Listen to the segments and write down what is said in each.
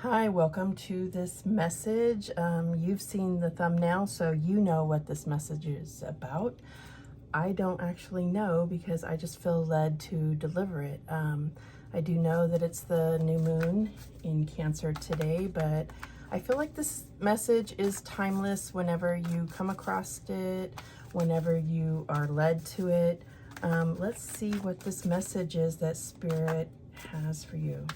Hi, welcome to this message. You've seen the thumbnail, so you know what this message is about. I don't actually know because I just feel led to deliver it. I do know that it's the new moon in Cancer today, but I feel like this message is timeless whenever you come across it, whenever you are led to it. Let's see what this message is that Spirit has for you.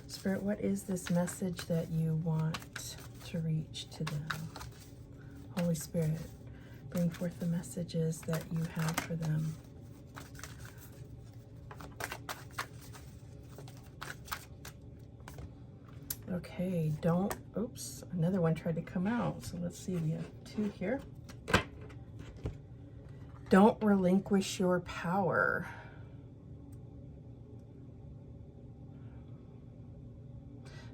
Spirit, what is this message that you want to reach to them? Holy Spirit, bring forth the messages that you have for them. Okay, oops, another one tried to come out. So let's see, we have two here. Don't relinquish your power.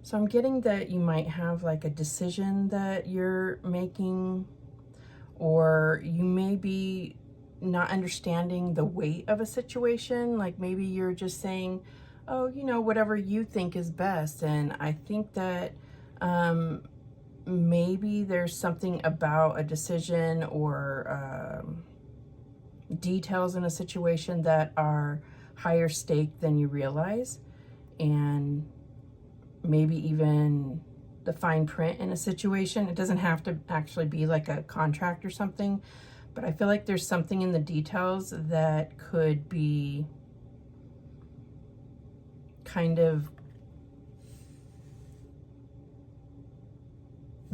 So I'm getting that you might have like a decision that you're making, or you may be not understanding the weight of a situation. Like maybe you're just saying, oh, whatever you think is best. And I think that maybe there's something about a decision or details in a situation that are higher stake than you realize. And maybe even the fine print in a situation. It doesn't have to actually be like a contract or something, but I feel like there's something in the details that could be kind of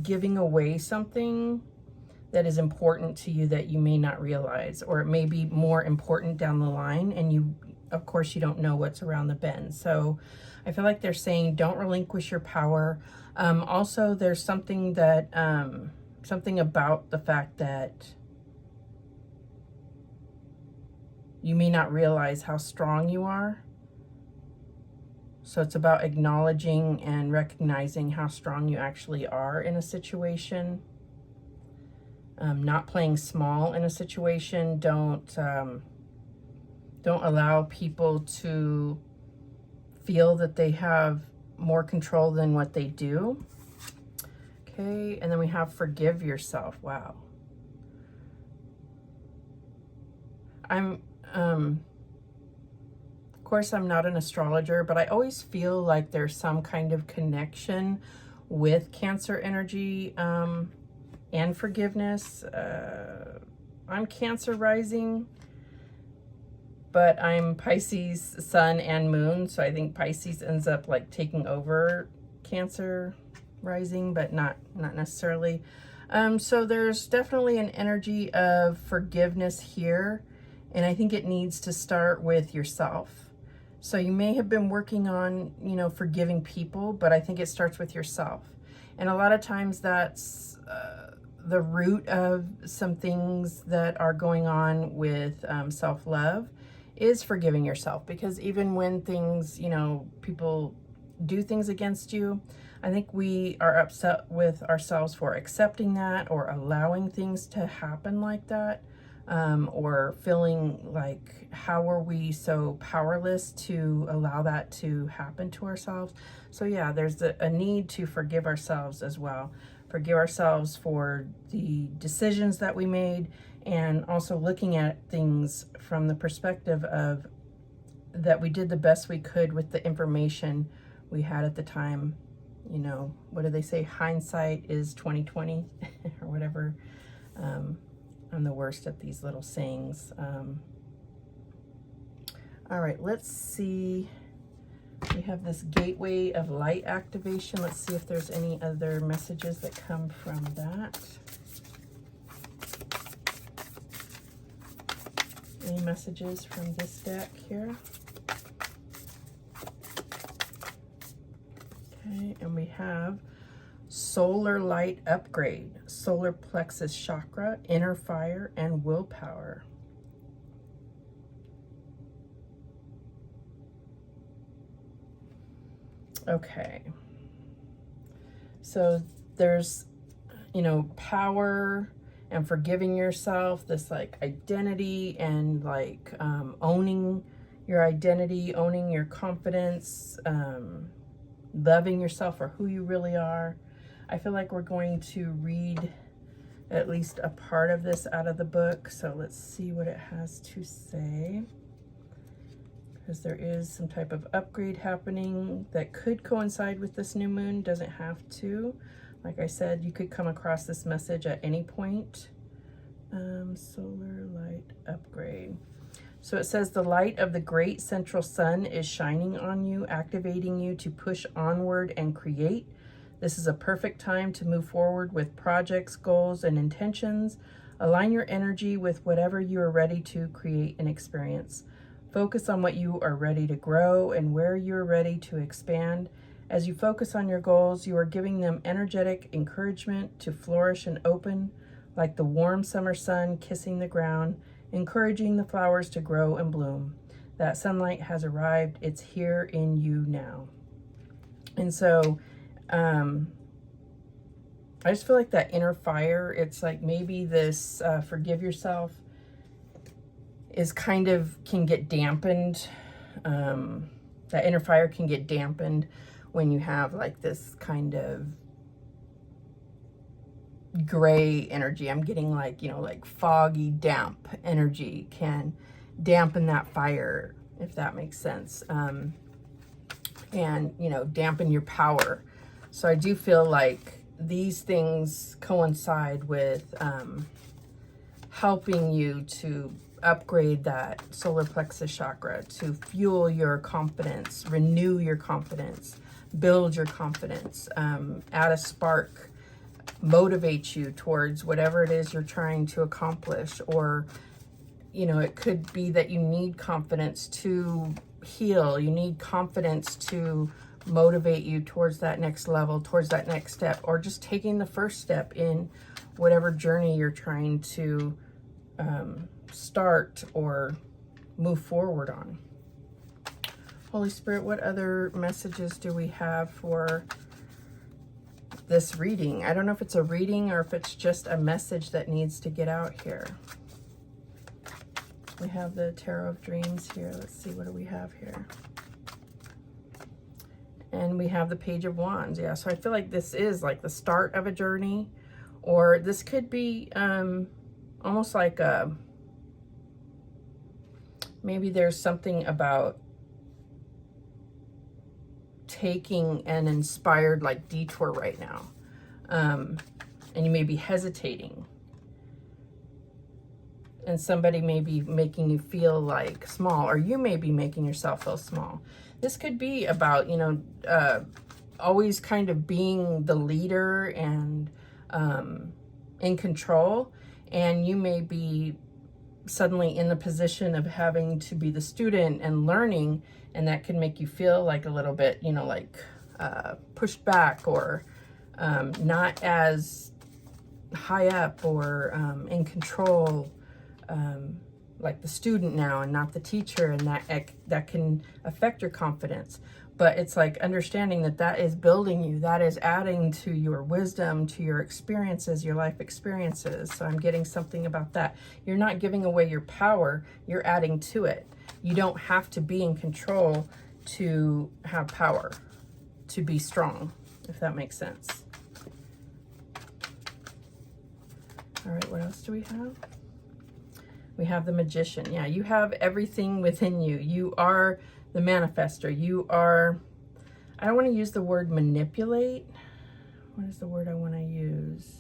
giving away something that is important to you that you may not realize, or it may be more important down the line, and you, of course, you don't know what's around the bend. So I feel like they're saying don't relinquish your power. Also, there's something that something about the fact that you may not realize how strong you are. So it's about acknowledging and recognizing how strong you actually are in a situation. Not playing small in a situation. Don't allow people to feel that they have more control than what they do. Okay, and then we have forgive yourself. Wow. Of course, I'm not an astrologer, but I always feel like there's some kind of connection with Cancer energy and forgiveness. I'm Cancer rising, but I'm Pisces sun and moon, so I think Pisces ends up like taking over Cancer rising, but not necessarily. So there's definitely an energy of forgiveness here, and I think it needs to start with yourself. So you may have been working on, forgiving people, but I think it starts with yourself. And a lot of times that's the root of some things that are going on with self-love is forgiving yourself. Because even when things, people do things against you, I think we are upset with ourselves for accepting that or allowing things to happen like that, or feeling like, how are we so powerless to allow that to happen to ourselves? So yeah, there's a need to forgive ourselves as well. Forgive ourselves for the decisions that we made, and also looking at things from the perspective of that we did the best we could with the information we had at the time. What do they say? Hindsight is 2020 or whatever. I'm the worst at these little sayings. All right, let's see. We have this gateway of light activation. Let's see if there's any other messages that come from that. Any messages from this deck here? Okay, and we have solar light upgrade, solar plexus chakra, inner fire, and willpower. Okay, so there's, power and forgiving yourself, this like identity and like owning your identity, owning your confidence, loving yourself for who you really are. I feel like we're going to read at least a part of this out of the book. So let's see what it has to say. Because there is some type of upgrade happening that could coincide with this new moon. Doesn't have to. Like I said, you could come across this message at any point. Solar light upgrade. So it says the light of the great central sun is shining on you, activating you to push onward and create. This is a perfect time to move forward with projects, goals, and intentions. Align your energy with whatever you are ready to create and experience. Focus on what you are ready to grow and where you are ready to expand. As you focus on your goals, you are giving them energetic encouragement to flourish and open, like the warm summer sun kissing the ground, encouraging the flowers to grow and bloom. That sunlight has arrived. It's here in you now. And so I just feel like that inner fire, it's like maybe this forgive yourself is kind of can get dampened. That inner fire can get dampened when you have like this kind of gray energy. I'm getting like, you know, like foggy, damp energy can dampen that fire, if that makes sense. And, you know, dampen your power. So I do feel like these things coincide with helping you to upgrade that solar plexus chakra, to fuel your confidence, renew your confidence, build your confidence, add a spark, motivate you towards whatever it is you're trying to accomplish. Or, you know, it could be that you need confidence to heal. You need confidence to motivate you towards that next level, towards that next step, or just taking the first step in whatever journey you're trying to start or move forward on. Holy Spirit, what other messages do we have for this reading? I don't know if it's a reading or if it's just a message that needs to get out here. We have the Tarot of Dreams here. Let's see, what do we have here? And we have the Page of Wands. Yeah, so I feel like this is like the start of a journey, or this could be almost like a, maybe there's something about taking an inspired like detour right now. And you may be hesitating. And somebody may be making you feel like small, or you may be making yourself feel small. This could be about, you know, always kind of being the leader and in control. And you may be suddenly in the position of having to be the student and learning, and that can make you feel like a little bit, you know, like pushed back, or not as high up, or in control, like the student now and not the teacher, and that can affect your confidence. But it's like understanding that that is building you, that is adding to your wisdom, to your experiences, your life experiences. So I'm getting something about that. You're not giving away your power, you're adding to it. You don't have to be in control to have power, to be strong, if that makes sense. All right, what else do we have? We have the Magician. Yeah, you have everything within you. You are the manifester. You are, I don't want to use the word manipulate. What is the word I want to use?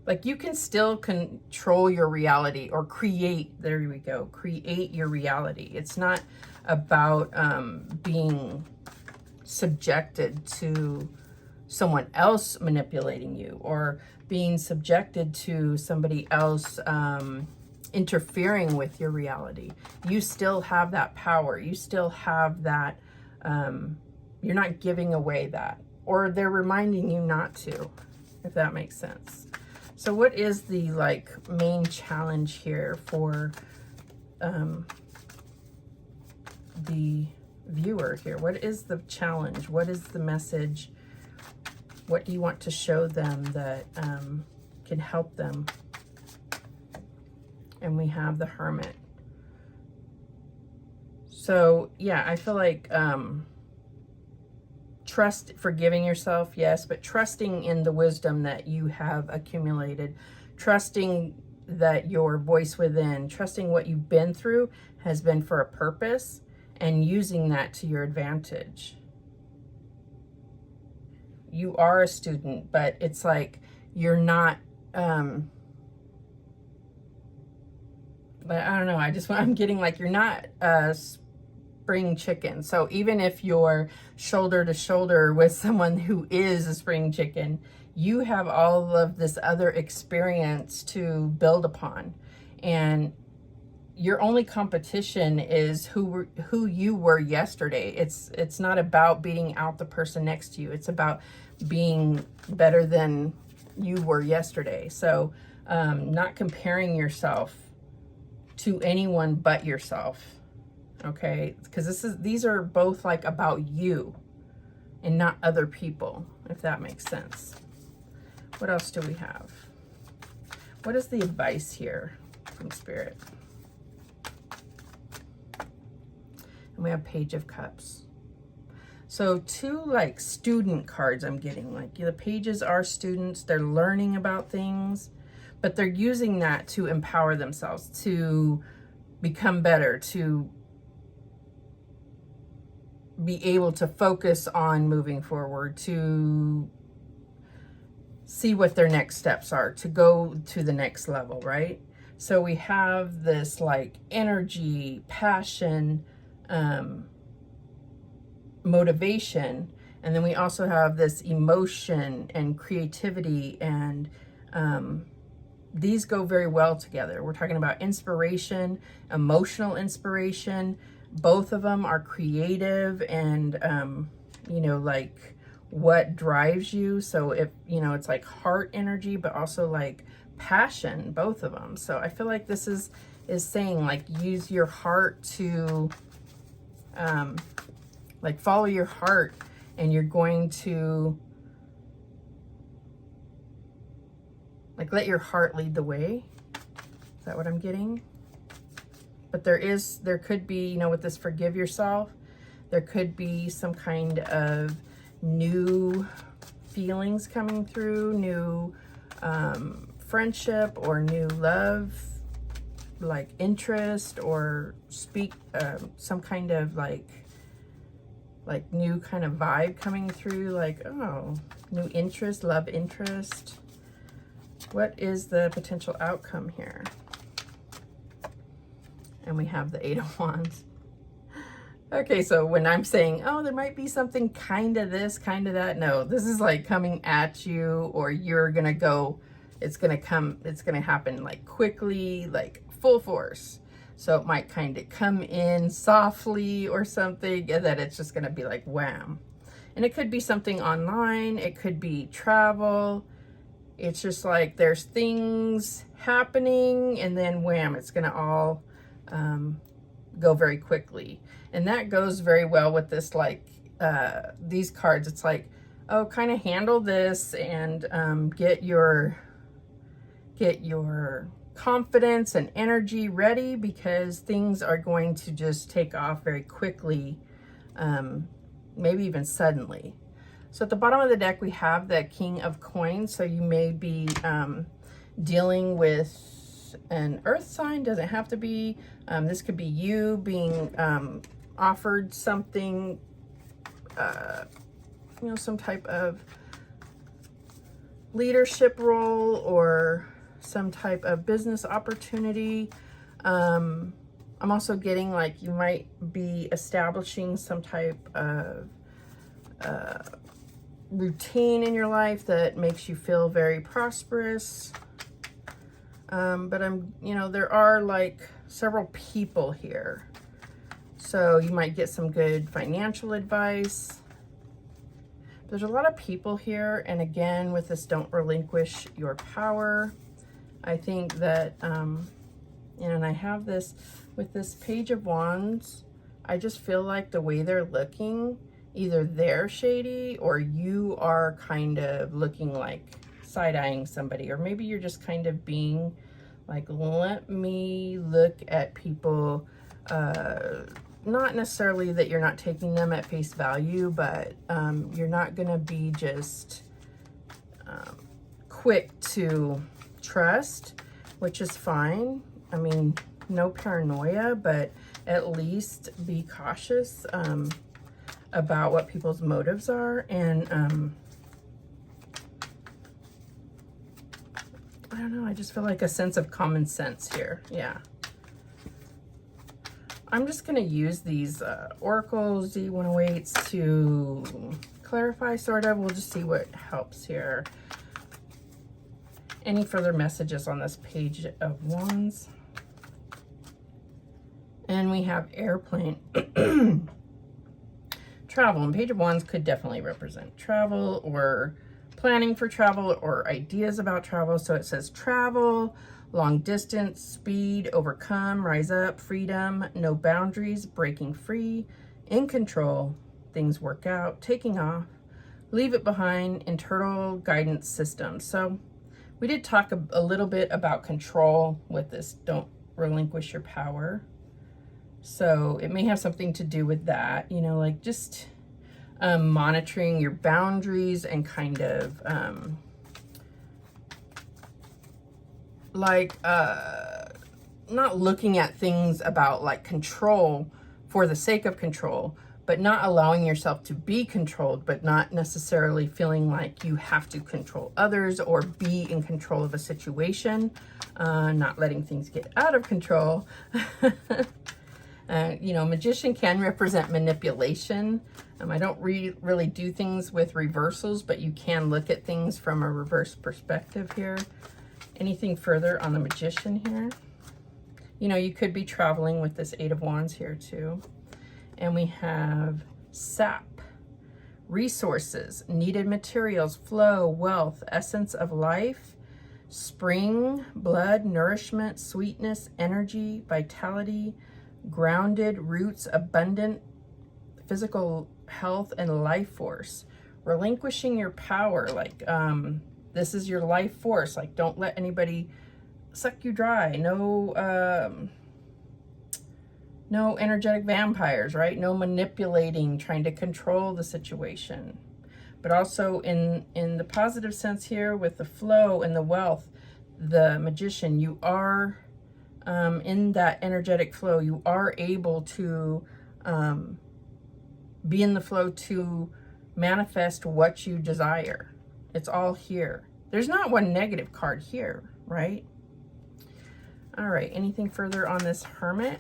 Like, you can still control your reality, or create, there we go, create your reality. It's not about being subjected to someone else manipulating you, or being subjected to somebody else interfering with your reality. You still have that power. You still have that, you're not giving away that, or they're reminding you not to, if that makes sense. So what is the like main challenge here for the viewer here? What is the challenge? What is the message? What do you want to show them that can help them? And we have the Hermit. So yeah, I feel like forgiving yourself, yes, but trusting in the wisdom that you have accumulated, trusting that your voice within, trusting what you've been through has been for a purpose, and using that to your advantage. You are a student, but it's like you're not, but I don't know, I'm getting like you're not spring chicken. So even if you're shoulder to shoulder with someone who is a spring chicken, you have all of this other experience to build upon. And your only competition is who you were yesterday. It's not about beating out the person next to you. It's about being better than you were yesterday. So not comparing yourself to anyone but yourself. Okay, because these are both like about you and not other people, if that makes sense. What else do we have? What is the advice here from Spirit? And we have Page of Cups. So 2 like student cards I'm getting. Like the pages are students, they're learning about things, but they're using that to empower themselves, to become better, to be able to focus on moving forward, to see what their next steps are, to go to the next level, right? So we have this like energy, passion, motivation, and then we also have this emotion and creativity, and these go very well together. We're talking about inspiration, emotional inspiration. Both of them are creative and, you know, like what drives you. So if, you know, it's like heart energy, but also like passion, both of them. So I feel like this is saying like use your heart to, like follow your heart, and you're going to like let your heart lead the way. Is that what I'm getting? But there could be, you know, with this forgive yourself, there could be some kind of new feelings coming through, new friendship or new love, like interest, or some kind of like new kind of vibe coming through, like, oh, new interest, love interest. What is the potential outcome here? And we have the 8 of Wands. Okay, so when I'm saying, oh, there might be something kind of this, kind of that, no, this is like coming at you, or you're gonna go, it's gonna happen like quickly, like full force. So it might kind of come in softly or something, and then it's just gonna be like wham. And it could be something online, it could be travel. It's just like there's things happening, and then wham, it's gonna all go very quickly. And that goes very well with this, like these cards. It's like, oh, kind of handle this, and get your confidence and energy ready, because things are going to just take off very quickly, maybe even suddenly. So at the bottom of the deck, we have the King of Coins. So you may be dealing with an earth sign, doesn't have to be. This could be you being offered something, you know, some type of leadership role or some type of business opportunity. I'm also getting like you might be establishing some type of routine in your life that makes you feel very prosperous. But you know, there are like several people here. So you might get some good financial advice. There's a lot of people here. And again, with this, don't relinquish your power. I think that, and I have this with this Page of Wands, I just feel like the way they're looking, either they're shady or you are kind of looking like side-eyeing somebody, or maybe you're just kind of being like, let me look at people not necessarily that you're not taking them at face value, but you're not going to be just quick to trust, which is fine. I mean, no paranoia, but at least be cautious about what people's motives are. And I don't know, I just feel like a sense of common sense here. Yeah. I'm just going to use these oracles, D108s to clarify, sort of. We'll just see what helps here. Any further messages on this Page of Wands? And we have airplane. Travel. And Page of Wands could definitely represent travel or planning for travel or ideas about travel. So it says travel, long distance, speed, overcome, rise up, freedom, no boundaries, breaking free, in control, things work out, taking off, leave it behind, internal guidance system. So we did talk a little bit about control with this, don't relinquish your power. So it may have something to do with that, you know, like just monitoring your boundaries and kind of not looking at things about like control for the sake of control, but not allowing yourself to be controlled, but not necessarily feeling like you have to control others or be in control of a situation, not letting things get out of control. You know, Magician can represent manipulation. I don't really do things with reversals, but you can look at things from a reverse perspective here. Anything further on the Magician here? You know, you could be traveling with this Eight of Wands here too. And we have sap, resources, needed materials, flow, wealth, essence of life, spring, blood, nourishment, sweetness, energy, vitality, grounded, roots, abundant, physical health, and life force. Relinquishing your power, like this is your life force. Like, don't let anybody suck you dry. No energetic vampires, right? No manipulating, trying to control the situation. But also in the positive sense here with the flow and the wealth, the Magician, you are in that energetic flow. You are able to be in the flow to manifest what you desire. It's all here. There's not one negative card here, right? All right, anything further on this Hermit?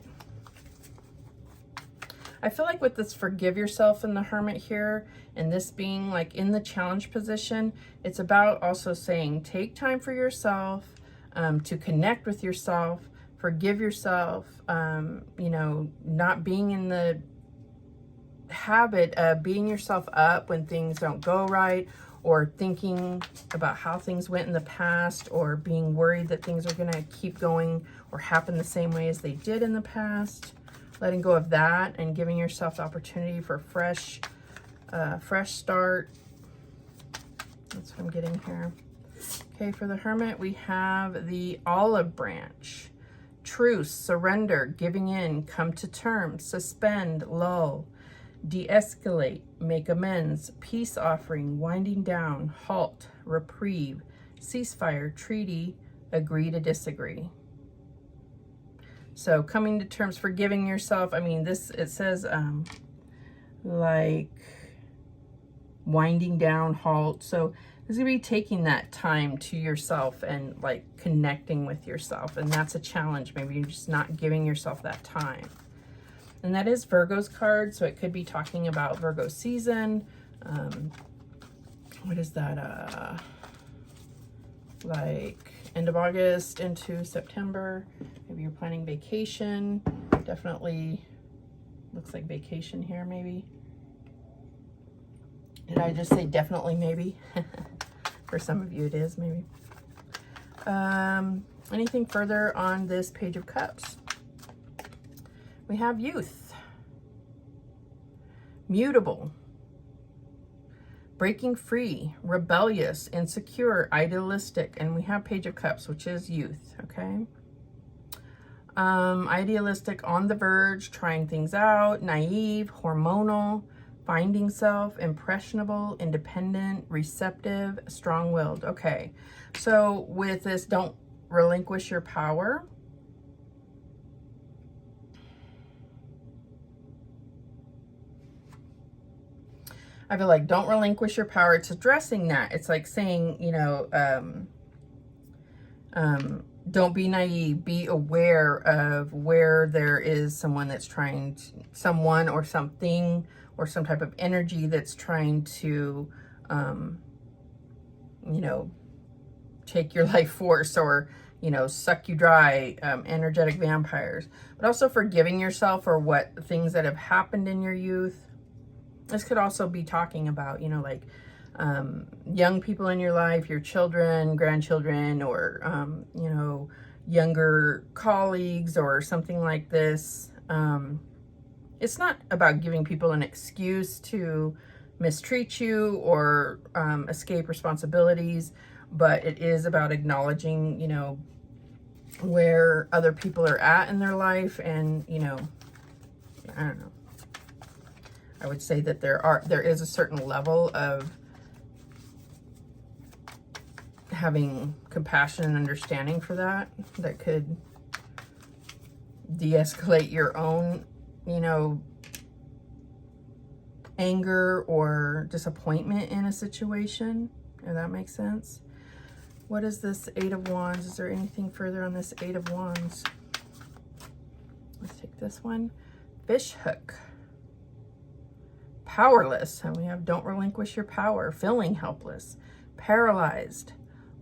I feel like with this forgive yourself in the Hermit here, and this being like in the challenge position, it's about also saying take time for yourself, to connect with yourself, forgive yourself, you know, not being in the habit of beating yourself up when things don't go right, or thinking about how things went in the past, or being worried that things are going to keep going or happen the same way as they did in the past. Letting go of that and giving yourself the opportunity for fresh start. That's what I'm getting here. Okay, for the Hermit, we have the Olive Branch. Truce, surrender, giving in, come to terms, suspend, lull, de-escalate, make amends, peace offering, winding down, halt, reprieve, ceasefire, treaty, agree to disagree. So coming to terms, forgiving yourself. I mean, this, it says like winding down, halt. So this is going to be taking that time to yourself and like connecting with yourself. And that's a challenge. Maybe you're just not giving yourself that time. And that is Virgo's card. So it could be talking about Virgo season. What is that? Like end of August into September. Maybe you're planning vacation. Definitely looks like vacation here, maybe. Did I just say definitely maybe? For some of you it is, maybe. Anything further on this Page of Cups? We have youth. Mutable. Breaking free, rebellious, insecure, idealistic, and we have Page of Cups, which is youth, okay? Idealistic, on the verge, trying things out, naive, hormonal, finding self, impressionable, independent, receptive, strong-willed. Okay, so with this, don't relinquish your power. I feel like don't relinquish your power. It's addressing that. It's like saying, you know, don't be naive. Be aware of where there is someone that's trying to, someone or something or some type of energy that's trying to, you know, take your life force or, you know, suck you dry, energetic vampires. But also forgiving yourself for what things that have happened in your youth. This could also be talking about, you know, like young people in your life, your children, grandchildren, or, you know, younger colleagues or something like this. It's not about giving people an excuse to mistreat you or escape responsibilities, but it is about acknowledging, you know, where other people are at in their life. And, you know, I don't know. I would say that there is a certain level of having compassion and understanding for that could de-escalate your own, you know, anger or disappointment in a situation, if that makes sense. What is this Eight of Wands? Is there anything further on this Eight of Wands? Let's take this one. Fish hook. Powerless, and we have don't relinquish your power. Feeling helpless, paralyzed,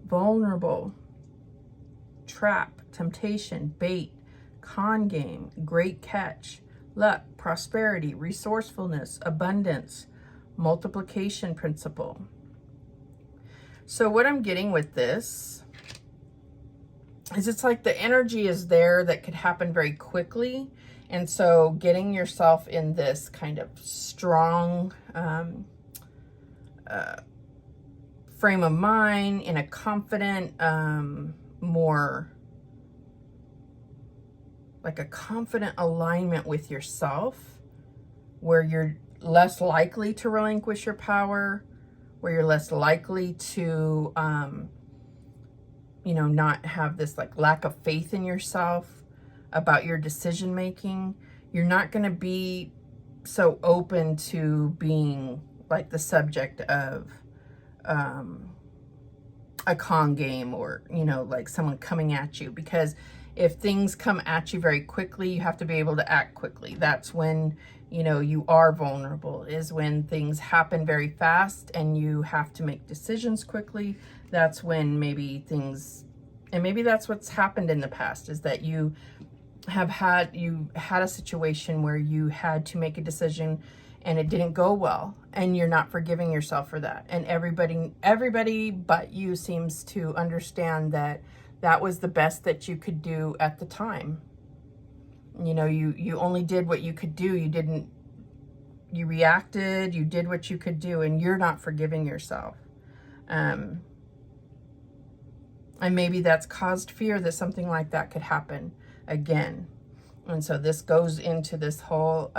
vulnerable, trap, temptation, bait, con game, great catch, luck, prosperity, resourcefulness, abundance, multiplication principle. So what I'm getting with this is it's like the energy is there that could happen very quickly. And so getting yourself in this kind of strong frame of mind, in a confident, more like a confident alignment with yourself, where you're less likely to relinquish your power, where you're less likely to, you know, not have this like lack of faith in yourself about your decision making. You're not going to be so open to being like the subject of a con game, or, you know, like someone coming at you, because if things come at you very quickly, you have to be able to act quickly. That's when, you know, you are vulnerable, is when things happen very fast and you have to make decisions quickly. That's when maybe things, and maybe that's what's happened in the past, is that you had a situation where you had to make a decision and it didn't go well, and you're not forgiving yourself for that. And everybody but you seems to understand that that was the best that you could do at the time. You know, you only did what you could do. You reacted, you did what you could do, and you're not forgiving yourself. And maybe that's caused fear that something like that could happen again. And so this goes into this whole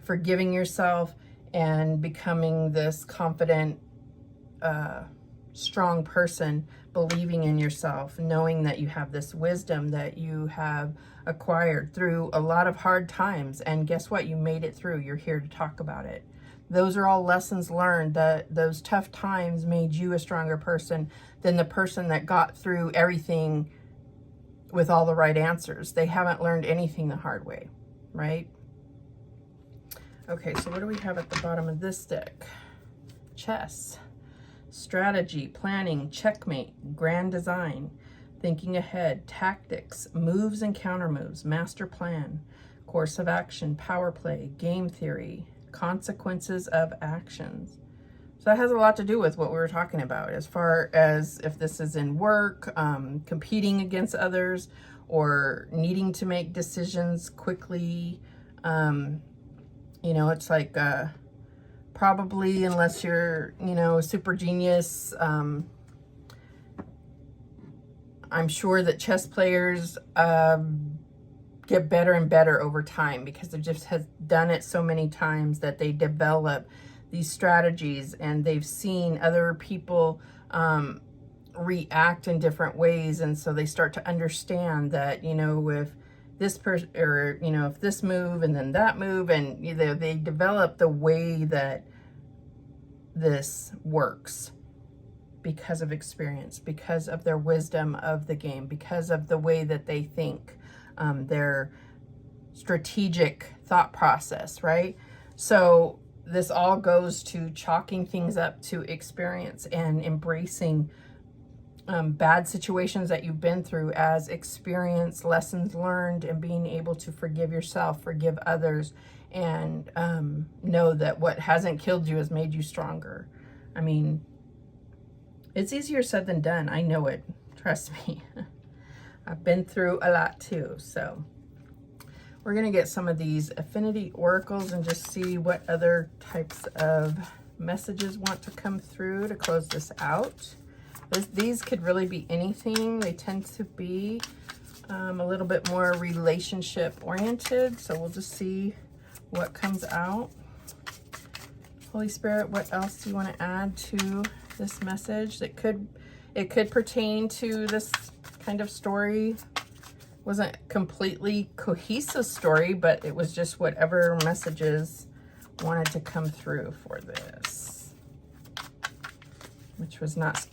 forgiving yourself and becoming this confident, strong person, believing in yourself, knowing that you have this wisdom that you have acquired through a lot of hard times. And guess what? You made it through. You're here to talk about it. Those are all lessons learned, that those tough times made you a stronger person than the person that got through everything with all the right answers. They haven't learned anything the hard way, right? Okay, so what do we have at the bottom of this deck? Chess. Strategy, planning, checkmate, grand design, thinking ahead, tactics, moves and counter moves, master plan, course of action, power play, game theory, consequences of actions. So that has a lot to do with what we were talking about, as far as if this is in work, competing against others, or needing to make decisions quickly. You know, it's like probably, unless you're, you know, a super genius, I'm sure that chess players get better and better over time because they just have done it so many times that they develop these strategies, and they've seen other people react in different ways, and so they start to understand that, you know, if this person, or, you know, if this move and then that move, and you know, they develop the way that this works because of experience, because of their wisdom of the game, because of the way that they think, their strategic thought process, right? So this all goes to chalking things up to experience and embracing bad situations that you've been through as experience, lessons learned, and being able to forgive yourself, forgive others, and know that what hasn't killed you has made you stronger. I mean, it's easier said than done. I know it. Trust me. I've been through a lot too. So we're going to get some of these affinity oracles and just see what other types of messages want to come through to close this out. These could really be anything. They tend to be a little bit more relationship oriented. So we'll just see what comes out. Holy Spirit, what else do you want to add to this message? It could pertain to this kind of story. Wasn't completely cohesive story, but it was just whatever messages wanted to come through for this, which was not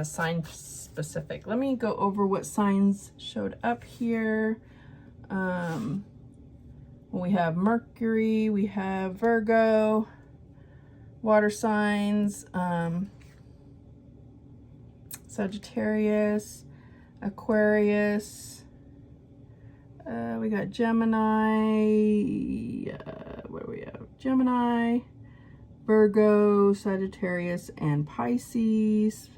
sign specific. Let me go over what signs showed up here. We have Mercury, we have Virgo, water signs, Sagittarius, Aquarius, we got Gemini, what do we have? Gemini, Virgo, Sagittarius, and Pisces.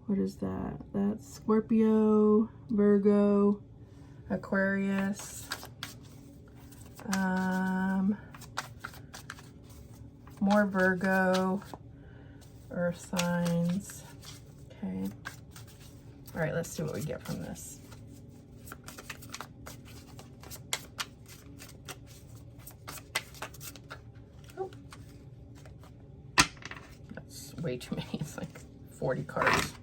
What is that? That's Scorpio, Virgo, Aquarius, more Virgo, earth signs. Okay. All right, let's see what we get from this. Oh, that's way too many. It's like 40 cards.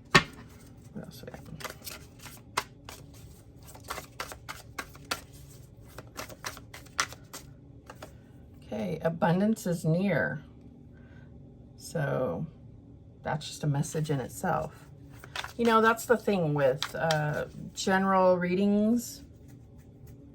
What else do we have? Okay, abundance is near. So that's just a message in itself. You know, that's the thing with general readings.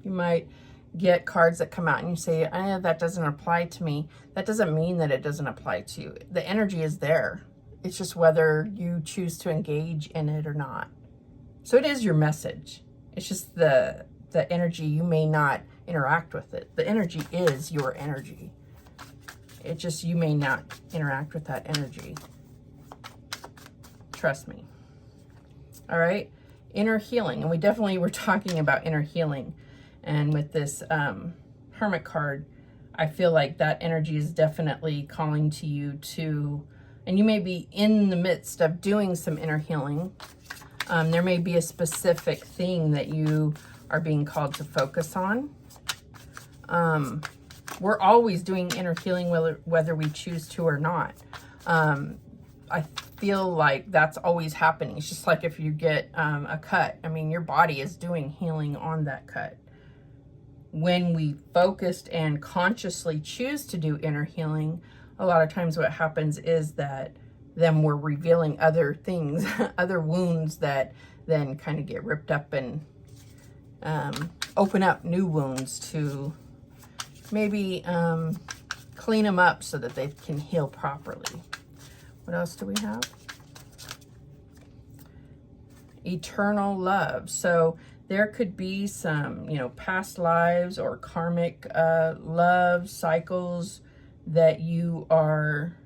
You might get cards that come out and you say, that doesn't apply to me. That doesn't mean that it doesn't apply to you. The energy is there. It's just whether you choose to engage in it or not. So it is your message. It's just the energy, you may not interact with it. The energy is your energy. It just, you may not interact with that energy. Trust me. All right, inner healing. And we definitely were talking about inner healing. And with this Hermit card, I feel like that energy is definitely calling to you to, and you may be in the midst of doing some inner healing. There may be a specific thing that you are being called to focus on. We're always doing inner healing whether we choose to or not. I feel like that's always happening. It's just like if you get a cut. I mean, your body is doing healing on that cut. When we focused and consciously choose to do inner healing, a lot of times what happens is that then we're revealing other things, other wounds that then kind of get ripped up and open up new wounds to maybe clean them up so that they can heal properly. What else do we have? Eternal love. So there could be some, you know, past lives or karmic love cycles that you are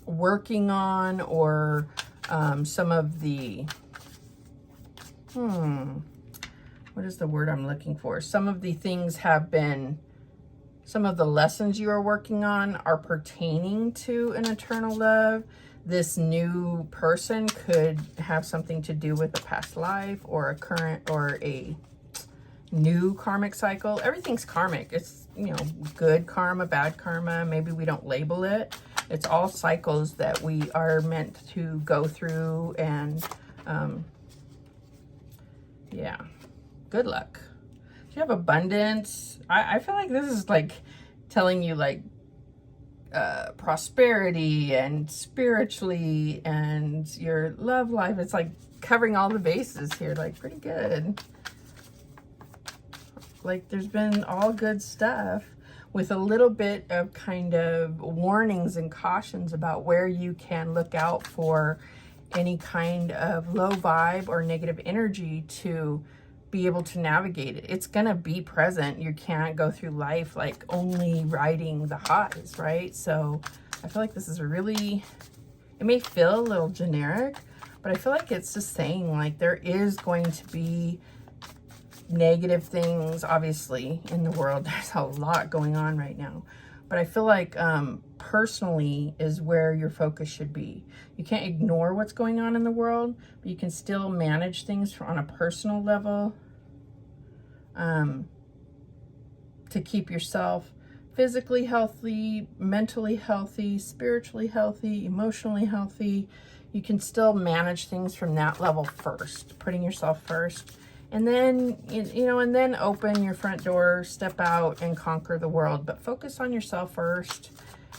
working on, or some of the, what is the word I'm looking for? Some of the things have been some of the lessons you are working on are pertaining to an eternal love. This new person could have something to do with a past life or a current or a new karmic cycle. Everything's karmic. It's, you know, good karma, bad karma. Maybe we don't label it. It's all cycles that we are meant to go through. And yeah, good luck. You have abundance. I feel like this is like telling you like prosperity and spiritually and your love life. It's like covering all the bases here, like pretty good. Like there's been all good stuff with a little bit of kind of warnings and cautions about where you can look out for any kind of low vibe or negative energy to be able to navigate it. It's gonna be present. You can't go through life like only riding the highs, right? So I feel like this is really, it may feel a little generic, but I feel like it's just saying like there is going to be negative things, obviously, in the world. There's a lot going on right now, but I feel like personally is where your focus should be. You can't ignore what's going on in the world, but you can still manage things on a personal level to keep yourself physically healthy, mentally healthy, spiritually healthy, emotionally healthy. You can still manage things from that level first, putting yourself first. And then, you know, and then open your front door, step out and conquer the world. But focus on yourself first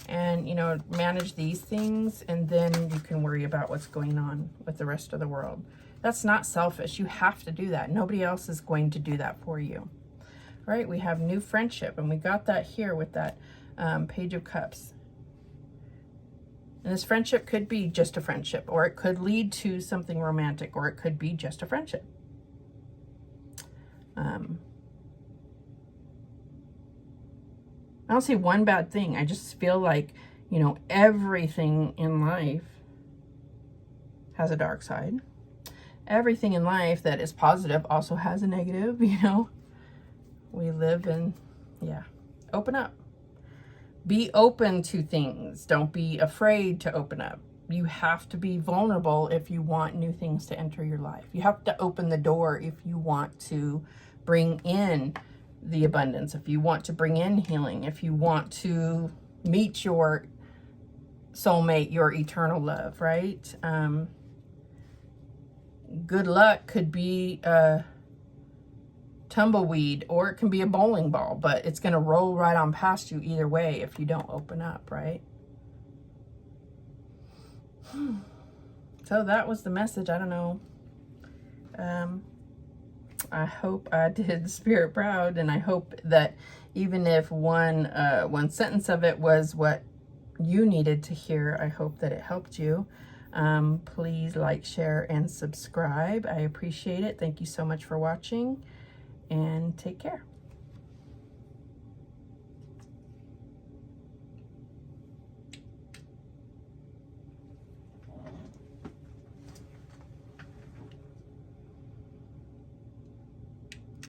and, you know, manage these things. And then you can worry about what's going on with the rest of the world. That's not selfish. You have to do that. Nobody else is going to do that for you. Right? We have new friendship. And we got that here with that Page of Cups. And this friendship could be just a friendship. Or it could lead to something romantic. Or it could be just a friendship. I don't see one bad thing. I just feel like, you know, everything in life has a dark side. Everything in life that is positive also has a negative, you know. We live in, yeah. Open up. Be open to things. Don't be afraid to open up. You have to be vulnerable if you want new things to enter your life. You have to open the door if you want to bring in the abundance, if you want to bring in healing, if you want to meet your soulmate, your eternal love, right? Good luck could be a tumbleweed or it can be a bowling ball, but it's going to roll right on past you either way if you don't open up, right? So that was the message. I don't know. I hope I did Spirit proud, and I hope that even if one sentence of it was what you needed to hear, I hope that it helped you. Please like, share, and subscribe. I appreciate it. Thank you so much for watching, and take care.